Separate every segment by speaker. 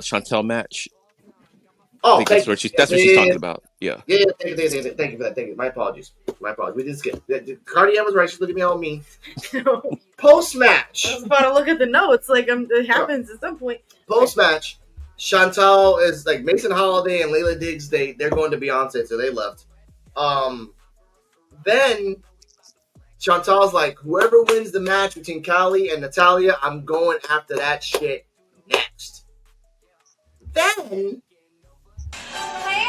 Speaker 1: Chantel match. I
Speaker 2: Oh,
Speaker 1: think that's what she's talking about. Yeah.
Speaker 2: Yeah. Thank you for that. Thank you. My apologies. We did skip. Cardia was right. She's looking at me all mean. Post match.
Speaker 3: I was about to look at the notes. Like it happens at some point.
Speaker 2: Post match, Chantal is like Mason Holiday and Layla Diggs. They're going to Beyonce, so they left. Then Chantal's like, whoever wins the match between Kylie and Natalya, I'm going after that shit next. Then,
Speaker 4: Hey,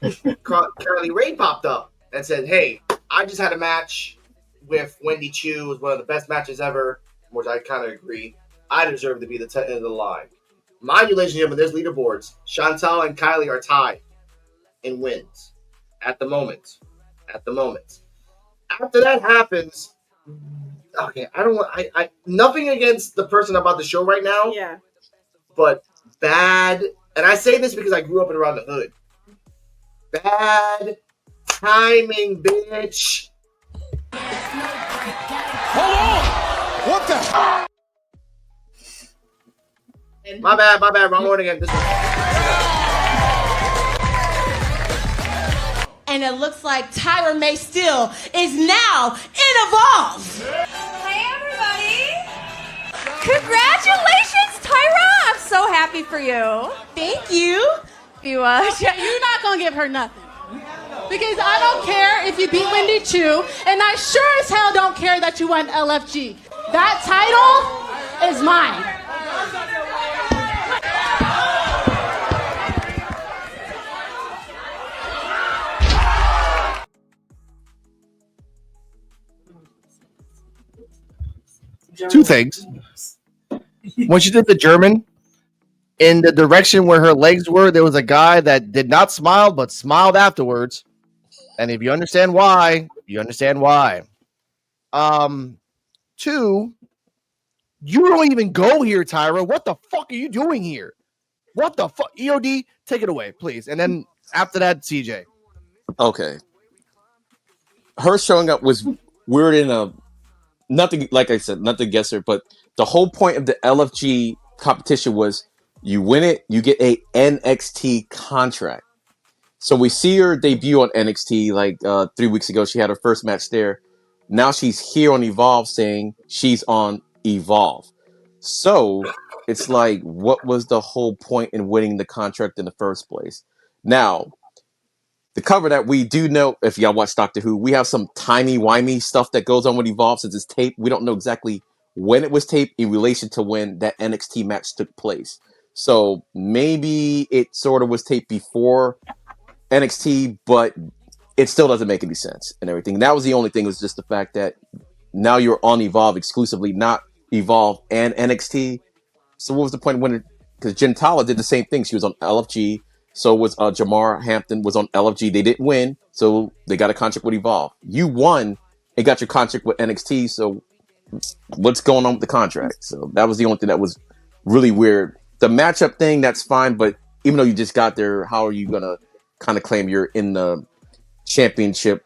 Speaker 4: everybody!
Speaker 2: Kylie Ray popped up and said, hey, I just had a match with Wendy Chu. It was one of the best matches ever, which I kind of agree. I deserve to be the end of the line. Mind you, ladies and gentlemen, there's leaderboards. Chantal and Kylie are tied in wins at the moment. After that happens, okay, I nothing against the person about the show right now.
Speaker 3: Yeah.
Speaker 2: But bad, and I say this because I grew up and around the hood. Bad timing, bitch.
Speaker 5: Hold on! What the?
Speaker 2: My bad. Wrong one again. This one.
Speaker 4: And it looks like Tyra Mae Steele is now in Evolve. Hey, everybody! Congratulations, Tyra! I'm so happy for you. Thank you.
Speaker 6: You're not gonna give her nothing. Because I don't care if you beat Wendy Chu, and I sure as hell don't care that you won LFG. That title is mine.
Speaker 2: Two things. When she did the German, in the direction where her legs were, there was a guy that did not smile, but smiled afterwards. And if you understand why, you understand why. Two, you don't even go here, Tyra. What the fuck are you doing here? What the fuck? EOD, take it away, please. And then after that, CJ.
Speaker 1: Okay. Her showing up was weird in a nothing, like I said, nothing against her, but the whole point of the LFG competition was you win it, you get a NXT contract. So we see her debut on NXT like 3 weeks ago. She had her first match there. Now she's here on Evolve saying she's on Evolve. So it's like, what was the whole point in winning the contract in the first place? Now, to cover that, we do know, if y'all watch Doctor Who, we have some timey-wimey stuff that goes on with Evolve since it's taped. We don't know exactly when it was taped in relation to when that NXT match took place. So maybe it sort of was taped before NXT, but it still doesn't make any sense and everything. That was the only thing, was just the fact that now you're on Evolve exclusively, not Evolve and NXT. So what was the point when because Gentala did the same thing. She was on LFG. So was Jamar Hampton was on LFG. They didn't win, so they got a contract with Evolve. You won and got your contract with NXT, so what's going on with the contract? So that was the only thing that was really weird. The matchup thing, that's fine, but even though you just got there, how are you going to kind of claim you're in the championship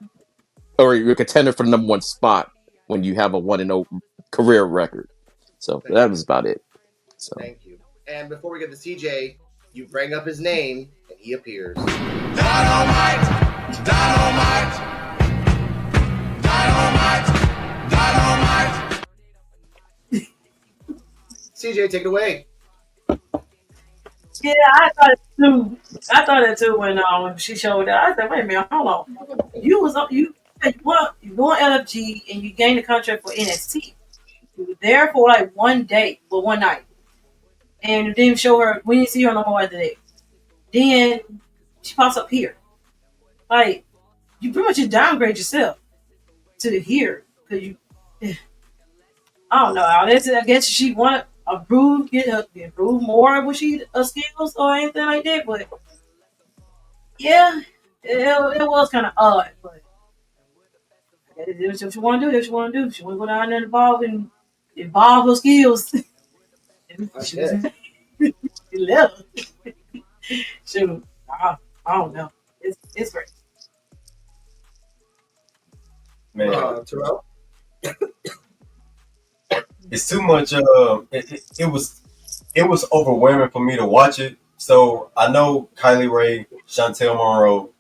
Speaker 1: or you're a contender for the number one spot when you have a 1-0 career record? So that was about it. So
Speaker 2: Thank you. And before we get to CJ, you bring up his name and he appears.
Speaker 5: Dynamite!
Speaker 2: CJ, take it away.
Speaker 7: Yeah, I thought it too when she showed up. I said, wait a minute, hold on. You won LFG and you gained a contract for NXT. You were there for like one night. And you didn't show her, we didn't see her no more after that. Then she pops up here. Like, you pretty much just downgrade yourself to here. Cause you I don't know. I guess she wanted improve more of what she skills or anything like that. But yeah, it was kind of odd. But that's what you want to do. That's what you want to do. She want to go down there and evolve her skills. She left. Shoot, I don't know. It's great.
Speaker 2: Man, Terrell.
Speaker 8: it's too much. It was overwhelming for me to watch it. So I know Kylie Ray, Chantel Monroe.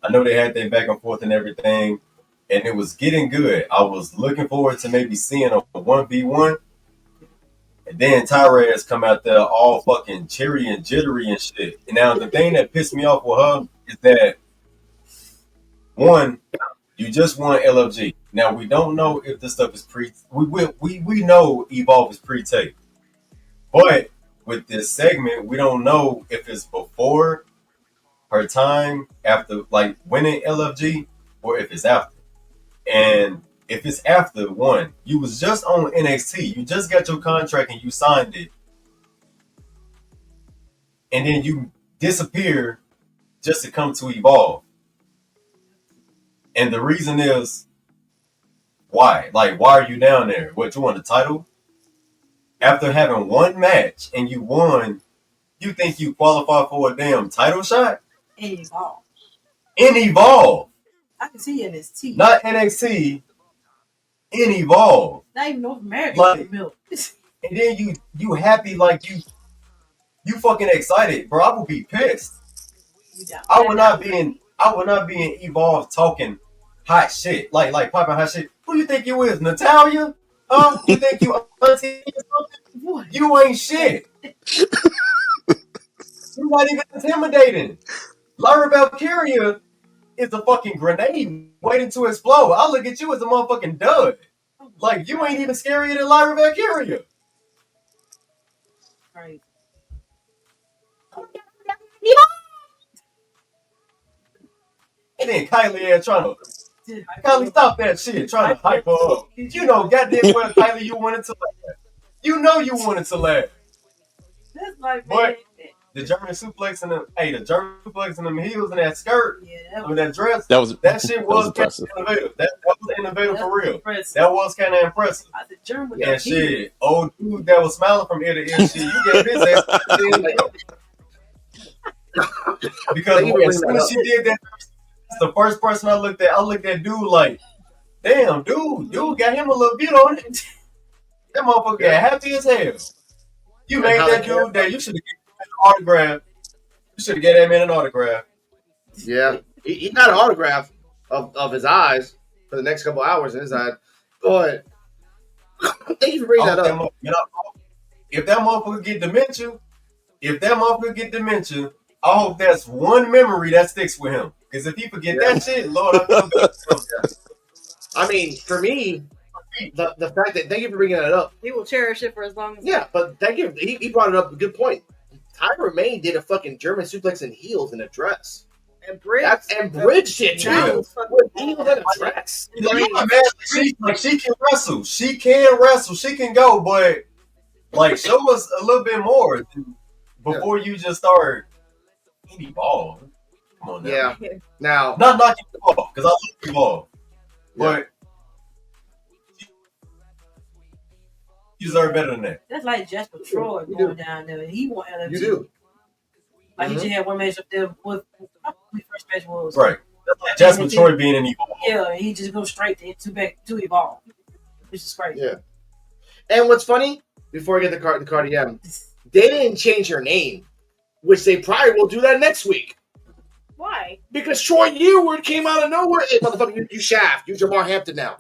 Speaker 8: I know they had their back and forth and everything, and it was getting good. I was looking forward to maybe seeing a 1v1. And then Tyra has come out there all fucking cherry and jittery and shit. And now the thing that pissed me off with her is that one, you just won LFG. Now we don't know if this stuff is we know Evolve is pre-tape. But with this segment, we don't know if it's before her time after like winning LFG or if it's after. And if it's after one, you was just on NXT, you just got your contract and you signed it, and then you disappear just to come to Evolve. And the reason is why? Like, why are you down there? What, you want the title? After having one match and you won, you think you qualify for a damn title shot?
Speaker 7: And Evolve.
Speaker 8: In Evolve.
Speaker 7: I can see NXT.
Speaker 8: Not NXT. In Evolve.
Speaker 7: Not even North America.
Speaker 8: Like,
Speaker 7: milk.
Speaker 8: and then you happy, like you fucking excited, bro. I would be pissed. I would not be in Evolve talking hot shit. Like popping hot shit. Who you think you is, Natalia? Huh? You think you auntie or something? You ain't shit. You're not even intimidating. Lyra Valkyria is a fucking grenade waiting to explode. I look at you as a motherfucking dud. Like, you ain't even scarier than Lyra Valkyria.
Speaker 7: Right.
Speaker 8: And then Kylie trying to Kylie, stop that shit, trying to hype her up. You know, goddamn well, Kylie, you wanted to laugh. You know you wanted to laugh.
Speaker 7: That's like,
Speaker 8: but the German suplex and them heels and that skirt, that dress, that shit was impressive. Innovative. That was innovative for real. Impressive. That was kind of impressive. And shit, old dude that was smiling from ear to ear, shit, you gave his ass because as soon as she did that, that's the first person I looked at. I looked at dude like, damn, dude got him a little bit on it. That motherfucker got happy as hell. You made that dude that you should have given him an autograph. You should have given that man an autograph.
Speaker 2: Yeah, he got an autograph of his eyes for the next couple hours in his eye. But thank you for bringing that up.
Speaker 8: If that motherfucker get dementia, I hope that's one memory that sticks with him. Because if he forget that shit, Lord, I feel good.
Speaker 2: I mean, for me, the fact that, thank you for bringing that up.
Speaker 3: He will cherish it for as long as.
Speaker 2: Yeah, but thank you. He brought it up. A good point. Tyra Mae did a fucking German suplex in heels in a dress.
Speaker 3: And bridge.
Speaker 2: And bridge shit, too. With heels and a dress.
Speaker 8: She can wrestle. She can wrestle. She can go, but like, show us a little bit more before you just start Evolve. Come on now.
Speaker 2: Yeah. Now,
Speaker 8: not knocking you off, because I like Evolve. But you deserve better than that.
Speaker 7: That's like Jasper Troy going down there. He won LFG.
Speaker 2: You do.
Speaker 7: Like he just had one match up there with the first match was.
Speaker 8: Right. That's like Jasper Troy being in Evolve.
Speaker 7: Yeah, he just goes straight to Evolve. Which is crazy.
Speaker 2: Yeah. And what's funny, before I get the Cardi-M, they didn't change her name, which they probably will do that next week.
Speaker 3: Why?
Speaker 2: Because Troy Yearwood came out of nowhere. Hey, motherfucker, you Shaft. You Jamar Hampton now.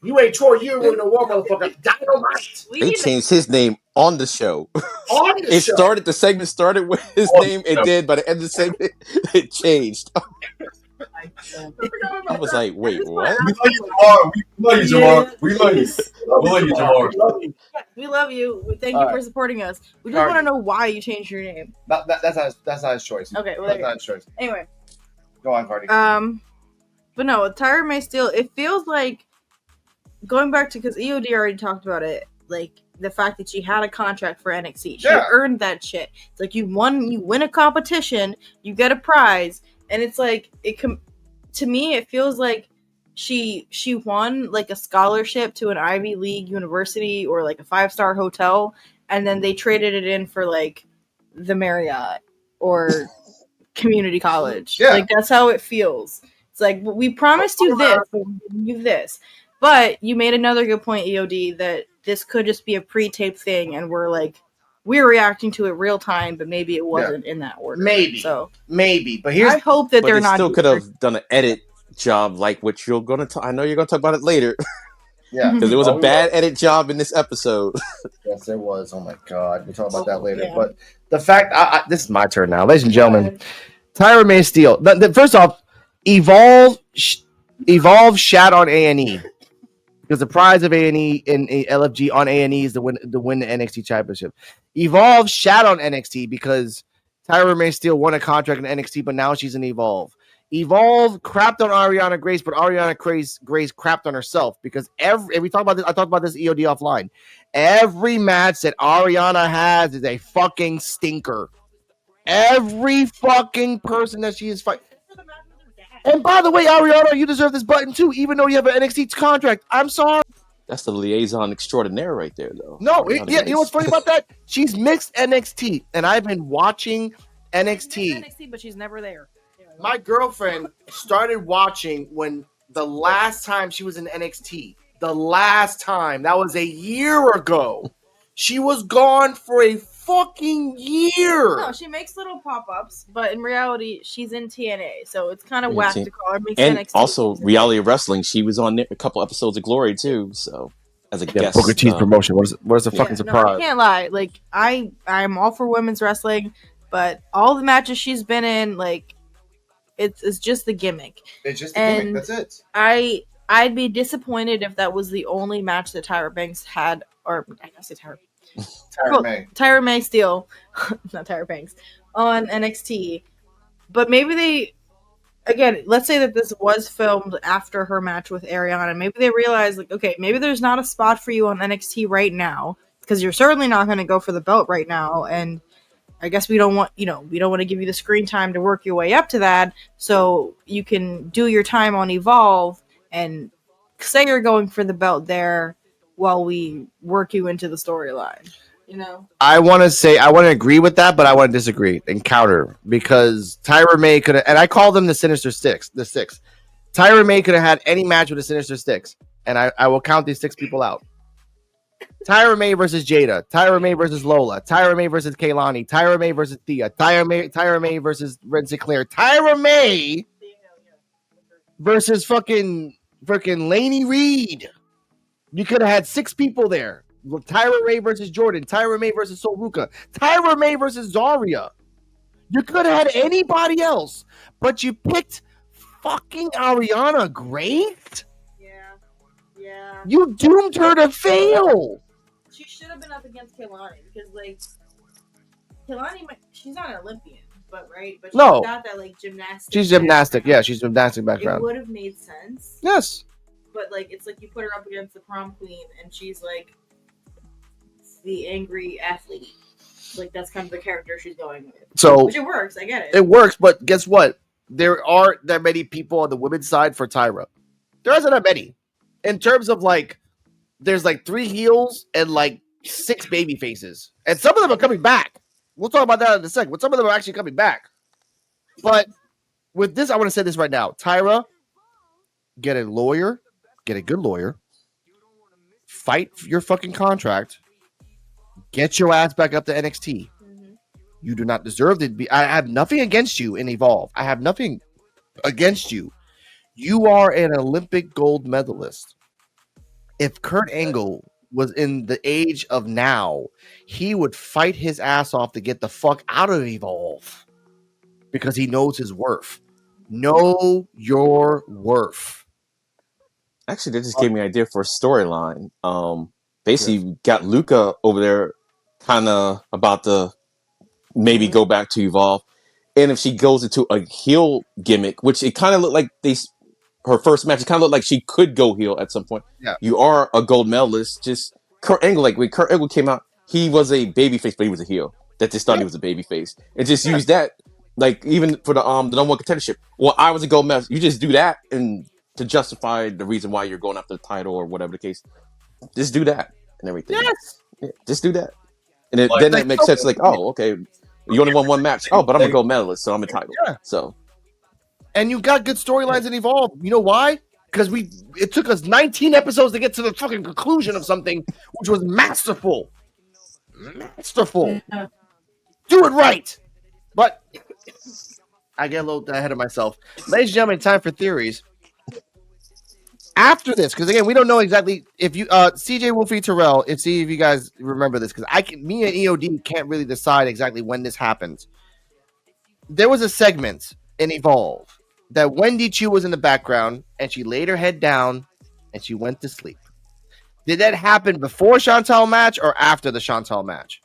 Speaker 2: You ain't Troy Yearwood no more, motherfucker. Dynamite.
Speaker 1: They changed his name on the show.
Speaker 2: On the show.
Speaker 1: The segment started with his name. It did, by the end of the segment, it changed. I was like, wait, what?
Speaker 8: We love you, Jamar. We love you, Jamar.
Speaker 3: We love you. Thank you for supporting us. We just want to know why you changed your name.
Speaker 2: That's not his choice.
Speaker 3: Okay, well,
Speaker 2: that's not his choice.
Speaker 3: Anyway.
Speaker 2: Go on, Cardi.
Speaker 3: But no, Tyra Mae Steele, it feels like, going back to, because EOD already talked about it, like, the fact that she had a contract for NXT. She earned that shit. It's like, you win a competition, you get a prize, and it's like, to me, it feels like she won, like, a scholarship to an Ivy League university or, like, a 5-star hotel, and then they traded it in for, like, the Marriott or community college. Yeah. Like, that's how it feels. It's like, we promised you this, but we gave you this. But you made another good point, EOD, that this could just be a pre-taped thing, and we're reacting to it real time, but maybe it wasn't in that order.
Speaker 2: Maybe.
Speaker 3: So
Speaker 2: maybe. But
Speaker 3: I hope that they're not.
Speaker 1: Still could have done an edit job like what you're gonna. I know you're gonna talk about it later.
Speaker 2: Yeah,
Speaker 1: because there was a bad edit job in this episode.
Speaker 2: Yes, there was. Oh my god, we'll talk about that later. Yeah. But the fact, this is my turn now, ladies and gentlemen. Tyra Mae Steele. First off, Evolve shat on A&E because the prize of A&E in LFG on A&E is to win the NXT Championship. Evolve shat on NXT because Tyra Mae Steele won a contract in NXT, but now she's in Evolve. Evolve crapped on Ariana Grace, but Ariana Grace crapped on herself because we talk about this. I talked about this EOD offline. Every match that Ariana has is a fucking stinker. Every fucking person that she is fighting. And by the way, Ariana, you deserve this button too, even though you have an NXT contract. I'm sorry.
Speaker 1: That's the liaison extraordinaire right there, though.
Speaker 2: No, you know what's funny about that? She's mixed NXT, and I've been watching NXT.
Speaker 3: NXT, but she's never there.
Speaker 2: My girlfriend started watching when the last time she was in NXT. The last time. That was a year ago. She was gone for a fucking year.
Speaker 3: No, she makes little pop-ups, but in reality, she's in TNA, so it's kind of whack to call her mixed
Speaker 1: and
Speaker 3: NXT.
Speaker 1: Also, Reality Wrestling, she was on a couple episodes of Glory, too, so as a guest.
Speaker 2: Booker T's promotion. What's the fucking surprise?
Speaker 3: No, I can't lie. Like, I'm all for women's wrestling, but all the matches she's been in, like, it's just the gimmick.
Speaker 2: It's just the gimmick. That's it.
Speaker 3: I'd be disappointed if that was the only match that Tyra Banks had, or I can say Tyra Mae Steele, not Tyra Banks, on NXT. But maybe let's say that this was filmed after her match with Ariana. Maybe they realized, like, okay, maybe there's not a spot for you on NXT right now because you're certainly not going to go for the belt right now, and I guess we don't want to give you the screen time to work your way up to that, so you can do your time on Evolve and say you're going for the belt there while we work you into the storyline. You know,
Speaker 2: I want to agree with that, but I want to disagree and counter because Tyra Mae could have, and I call them the Sinister Six. The six. Tyra Mae could have had any match with the Sinister Six, and I will count these 6 people out. Tyra Mae versus Jada, Tyra Mae versus Lola, Tyra Mae versus Kaylani, Tyra Mae versus Thea, Tyra Mae versus Red Sinclair, Tyra Mae versus fucking Laney Reed. You could have had 6 people there. Tyra Mae versus Jordan, Tyra Mae versus Sol Ruka, Tyra Mae versus Zarya. You could have had anybody else, but you picked fucking Ariana Grace?
Speaker 3: Yeah.
Speaker 2: You doomed her to fail.
Speaker 3: She should have been up against Kaylani because, like, Kaylani, she's not an Olympian, but she's got that, like, gymnastics.
Speaker 2: She's gymnastic. Yeah, she's gymnastic background.
Speaker 3: It would have made sense.
Speaker 2: Yes.
Speaker 3: But, like, it's like you put her up against the prom queen, and she's, like, the angry athlete. Like, that's kind of the character she's going with.
Speaker 2: So,
Speaker 3: which it works. I get it.
Speaker 2: It works, but guess what? There aren't that many people on the women's side for Tyra. There isn't that many. In terms of, like, there's like 3 heels and like 6 baby faces. And some of them are coming back. We'll talk about that in a second. But some of them are actually coming back. But with this, I want to say this right now. Tyra, get a lawyer. Get a good lawyer. Fight your fucking contract. Get your ass back up to NXT. Mm-hmm. You do not deserve to be. I have nothing against you in Evolve. I have nothing against you. You are an Olympic gold medalist. If Kurt Angle was in the age of now, he would fight his ass off to get the fuck out of Evolve because he knows his worth. Know your worth.
Speaker 1: Actually, that just gave me an idea for a storyline. Basically, got Luca over there kind of about to maybe go back to Evolve. And if she goes into a heel gimmick, which it kind of looked like her first match, it kind of looked like she could go heel at some point.
Speaker 2: Yeah.
Speaker 1: You are a gold medalist. Just Kurt Angle, like when Kurt Angle came out, he was a babyface, but he was a heel. That just thought he was a babyface. And just use that, like even for the number 1 contendership. Well, I was a gold medalist. You just do that and to justify the reason why you're going after the title or whatever the case. Just do that and everything.
Speaker 2: Yes.
Speaker 1: Yeah, just do that. And then that makes sense. Like, oh, okay. You only won 1 match. Oh, but I'm a gold medalist, so I'm entitled. Yeah. So,
Speaker 2: and you got good storylines in Evolve. You know why?
Speaker 9: because it took us 19 episodes to get to the fucking conclusion of something which was masterful. Masterful. Do it right. But I get a little ahead of myself. Ladies and gentlemen, time for theories. After this, because again, we don't know exactly if you CeeJayWolfy Terrell, see if you guys remember this, because me and EOD can't really decide exactly when this happens. There was a segment in Evolve that Wendy Chu was in the background and she laid her head down and she went to sleep. Did that happen before Chantal match or after the Chantal match?